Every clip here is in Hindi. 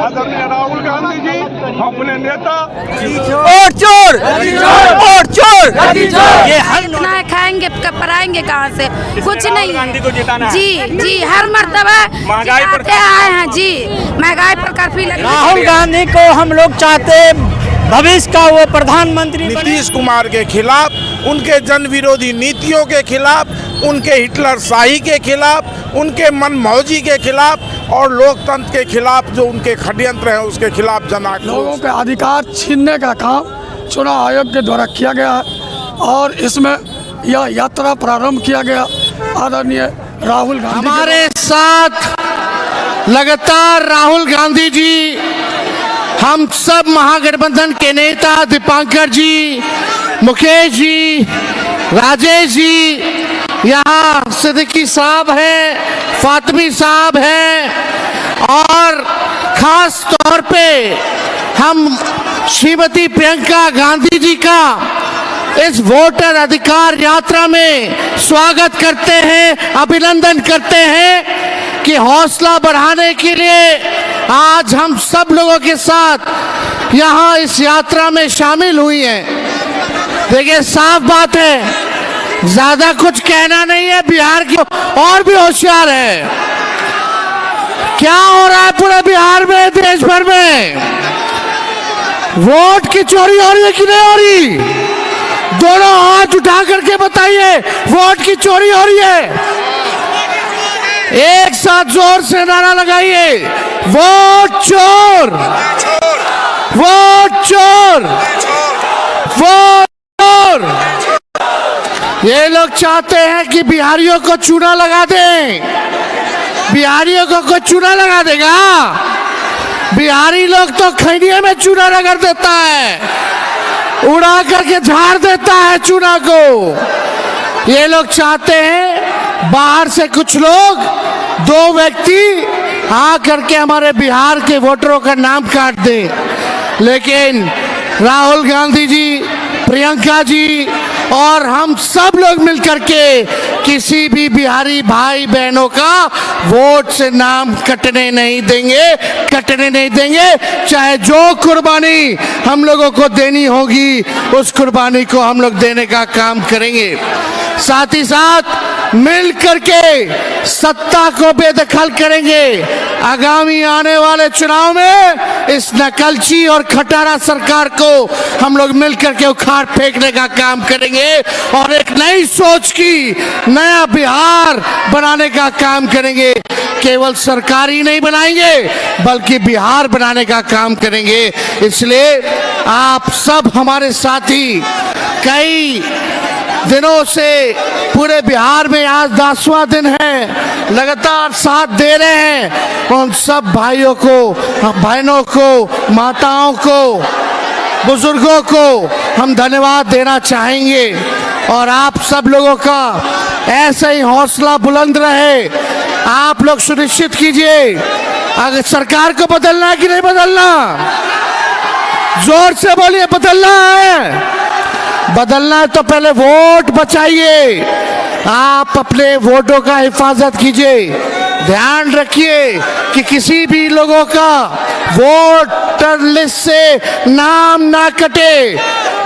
आदरणीय राहुल गांधी जी अपने नेता और चोर और चोर ये हर इतना खाएंगे पराएंगे कहाँ से, कुछ नहीं गांधी को जिताना है। जी जी, हर मर्तबा महंगाई पर जिताते आए हैं जी, महंगाई पर कर्फ्यू लगी। राहुल गांधी को हम लोग चाहते भविष्य का वो प्रधानमंत्री बने। नीतीश कुमार के खिलाफ, उनके जन विरोधी नीतियों के खिलाफ, उनके हिटलर शाही के खिलाफ, उनके मनमौजी के खिलाफ और लोकतंत्र के खिलाफ जो उनके षड्यंत्र हैं उसके खिलाफ जन आक्रोश। लोगों के अधिकार छीनने का काम चुनाव आयोग के द्वारा किया गया है और इसमें यह यात्रा प्रारंभ किया गया आदरणीय राहुल गांधी। हमारे साथ लगातार राहुल गांधी जी, हम सब महागठबंधन के नेता दीपांकर जी, मुकेश जी, राजेश जी, यहाँ सिद्दीकी साहब हैं, फातिमी साहब हैं और खास तौर पे हम श्रीमती प्रियंका गांधी जी का इस वोटर अधिकार यात्रा में स्वागत करते हैं, अभिनंदन करते हैं कि हौसला बढ़ाने के लिए आज हम सब लोगों के साथ यहाँ इस यात्रा में शामिल हुई हैं। देखिए, साफ बात है, ज्यादा कुछ कहना नहीं है। बिहार की और भी होशियार है। क्या हो रहा है पूरे बिहार में, देश भर में? वोट की चोरी हो रही है कि नहीं हो रही? दोनों हाथ उठा करके बताइए, वोट की चोरी हो रही है? एक साथ जोर से नारा लगाइए, वोट चोर, वोट चोर, वोट चोर। ये लोग चाहते हैं कि बिहारियों को चूना लगा दें। बिहारियों को कोई चूना लगा देगा? बिहारी लोग तो खैनिया में चूना रगड़ देता है, उड़ा करके झाड़ देता है चूना को। ये लोग चाहते हैं बाहर से कुछ लोग, दो व्यक्ति आ करके हमारे बिहार के वोटरों का नाम काट दें। लेकिन राहुल गांधी जी, प्रियंका जी और हम सब लोग मिलकर के किसी भी बिहारी भाई बहनों का वोट से नाम कटने नहीं देंगे, कटने नहीं देंगे। चाहे जो कुर्बानी हम लोगों को देनी होगी, उस कुर्बानी को हम लोग देने का काम करेंगे। साथ ही साथ मिल करके सत्ता को बेदखल करेंगे। आगामी आने वाले चुनाव में इस नकलची और खटारा सरकार को हम लोग मिलकर के उखाड़ फेंकने का काम करेंगे और एक नई सोच की, नया बिहार बनाने का काम करेंगे। केवल सरकारी नहीं बनाएंगे बल्कि बिहार बनाने का काम करेंगे। इसलिए आप सब हमारे साथी, कई दिनों से पूरे बिहार में आज 10वां दिन है, लगातार साथ दे रहे हैं। उन सब भाइयों को, बहनों को, माताओं को, बुजुर्गों को हम धन्यवाद देना चाहेंगे और आप सब लोगों का ऐसे ही हौसला बुलंद रहे। आप लोग सुनिश्चित कीजिए, अगर सरकार को बदलना है कि नहीं बदलना? जोर से बोलिए, बदलना है। बदलना है तो पहले वोट बचाइए। आप अपने वोटों का हिफाजत कीजिए। ध्यान रखिए कि किसी भी लोगों का वोटर लिस्ट से नाम ना कटे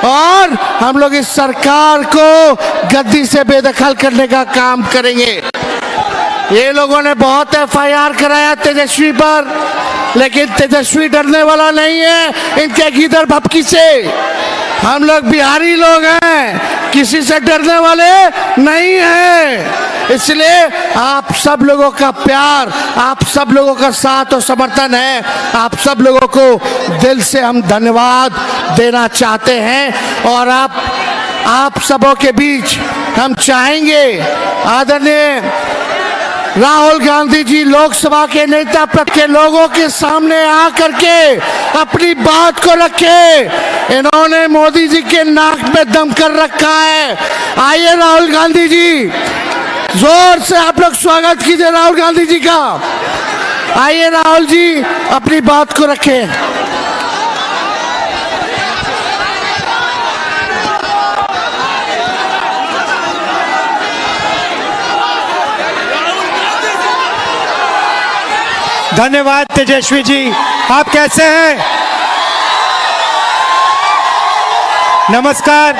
और हम लोग इस सरकार को गद्दी से बेदखल करने का काम करेंगे। ये लोगों ने बहुत FIR कराया तेजस्वी पर, लेकिन तेजस्वी डरने वाला नहीं है इनके गीदड़ भपकी से। हम लोग बिहारी लोग हैं, किसी से डरने वाले नहीं हैं। इसलिए आप सब लोगों का प्यार, आप सब लोगों का साथ और समर्थन है। आप सब लोगों को दिल से हम धन्यवाद देना चाहते हैं और आप सबों के बीच हम चाहेंगे आदरणीय राहुल गांधी जी लोकसभा के नेता पद के लोगों के सामने आकर के अपनी बात को रखे। इन्होंने मोदी जी के नाक में दम कर रखा है। आइए राहुल गांधी जी, जोर से आप लोग स्वागत कीजिए राहुल गांधी जी का। आइए राहुल जी, अपनी बात को रखें। धन्यवाद तेजस्वी जी। आप कैसे हैं? नमस्कार।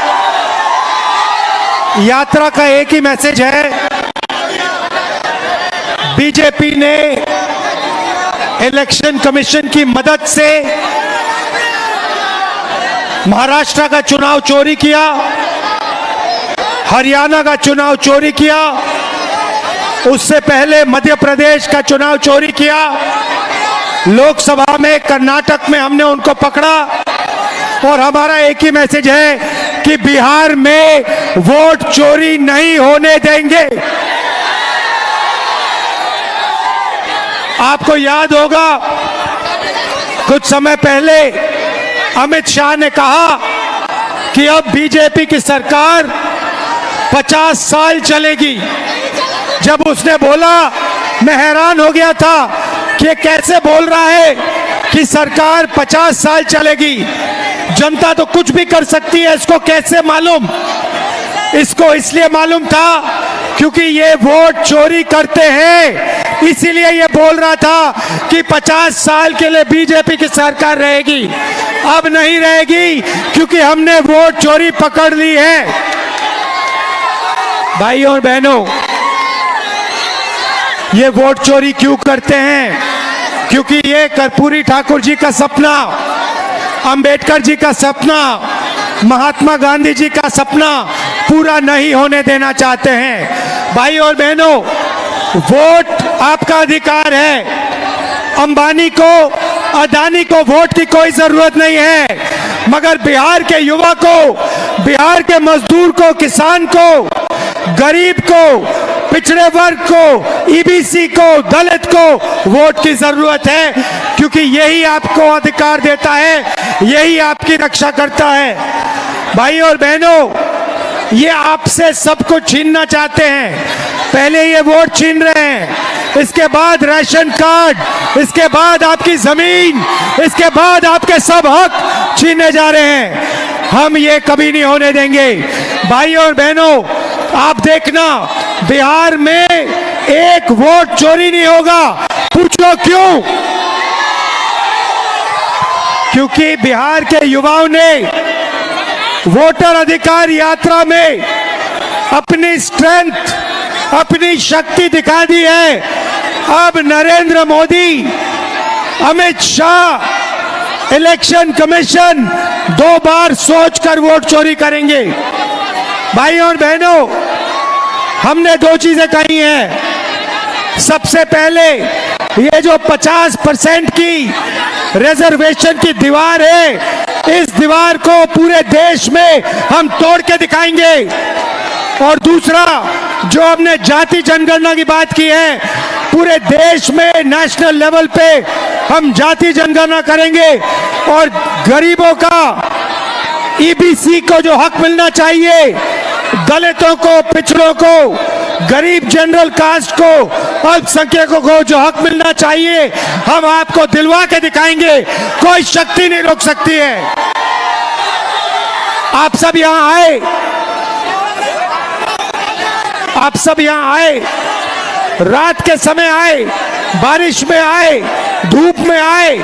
यात्रा का एक ही मैसेज है, बीजेपी ने इलेक्शन कमीशन की मदद से महाराष्ट्र का चुनाव चोरी किया, हरियाणा का चुनाव चोरी किया, उससे पहले मध्य प्रदेश का चुनाव चोरी किया, लोकसभा में कर्नाटक में हमने उनको पकड़ा। और हमारा एक ही मैसेज है कि बिहार में वोट चोरी नहीं होने देंगे। आपको याद होगा कुछ समय पहले अमित शाह ने कहा कि अब बीजेपी की सरकार 50 साल चलेगी। जब उसने बोला, मैं हैरान हो गया था कि ये कैसे बोल रहा है कि सरकार 50 साल चलेगी। जनता तो कुछ भी कर सकती है, इसको कैसे मालूम? इसको इसलिए मालूम था क्योंकि ये वोट चोरी करते हैं, इसीलिए ये बोल रहा था कि 50 साल के लिए बीजेपी की सरकार रहेगी। अब नहीं रहेगी क्योंकि हमने वोट चोरी पकड़ ली है। भाइयों और बहनों, ये वोट चोरी क्यों करते हैं? क्योंकि ये कर्पूरी ठाकुर जी का सपना, अंबेडकर जी का सपना, महात्मा गांधी जी का सपना पूरा नहीं होने देना चाहते हैं। भाई और बहनों, वोट आपका अधिकार है। अंबानी को, अदानी को वोट की कोई जरूरत नहीं है, मगर बिहार के युवा को, बिहार के मजदूर को, किसान को, गरीब को, पिछड़े वर्ग को, ईबीसी को, दलित को वोट की जरूरत है, क्योंकि यही आपको अधिकार देता है, यही आपकी रक्षा करता है। भाई और बहनों, ये आपसे सब कुछ छीनना चाहते हैं। पहले ये वोट छीन रहे हैं, इसके बाद राशन कार्ड, इसके बाद आपकी जमीन, इसके बाद आपके सब हक छीनने जा रहे हैं। हम ये कभी नहीं होने देंगे। भाई और बहनों, आप देखना, बिहार में एक वोट चोरी नहीं होगा। पूछो क्यों? क्योंकि बिहार के युवाओं ने वोटर अधिकार यात्रा में अपनी स्ट्रेंथ, अपनी शक्ति दिखा दी है। अब नरेंद्र मोदी, अमित शाह, इलेक्शन कमीशन 2 बार सोचकर वोट चोरी करेंगे। भाई और बहनों, हमने 2 चीजें कही हैं। सबसे पहले, ये जो 50% की रिजर्वेशन की दीवार है, इस दीवार को पूरे देश में हम तोड़ के दिखाएंगे। और दूसरा, जो हमने जाति जनगणना की बात की है, पूरे देश में नेशनल लेवल पे हम जाति जनगणना करेंगे और गरीबों का, ईबीसी को जो हक मिलना चाहिए, दलितों को, पिछड़ों को, गरीब जनरल कास्ट को, अल्पसंख्यकों को जो हक miलना चाहिए, हम आपको दिलवा के दिखाएंगे। कोई शक्ति नहीं रोक सकती है। आप सब यहां आए, आप सब यहां आए, रात के समय आए, बारिश में आए, धूप में आए,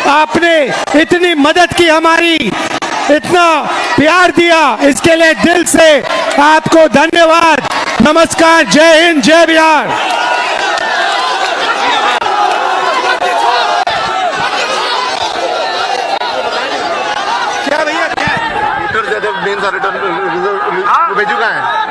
आपने इतनी मदद की हमारी, इतना प्यार दिया, इसके लिए दिल से आपको धन्यवाद। नमस्कार, जय हिंद, जय बिहार। क्या भैया, क्या रिटर्न भेजू का है?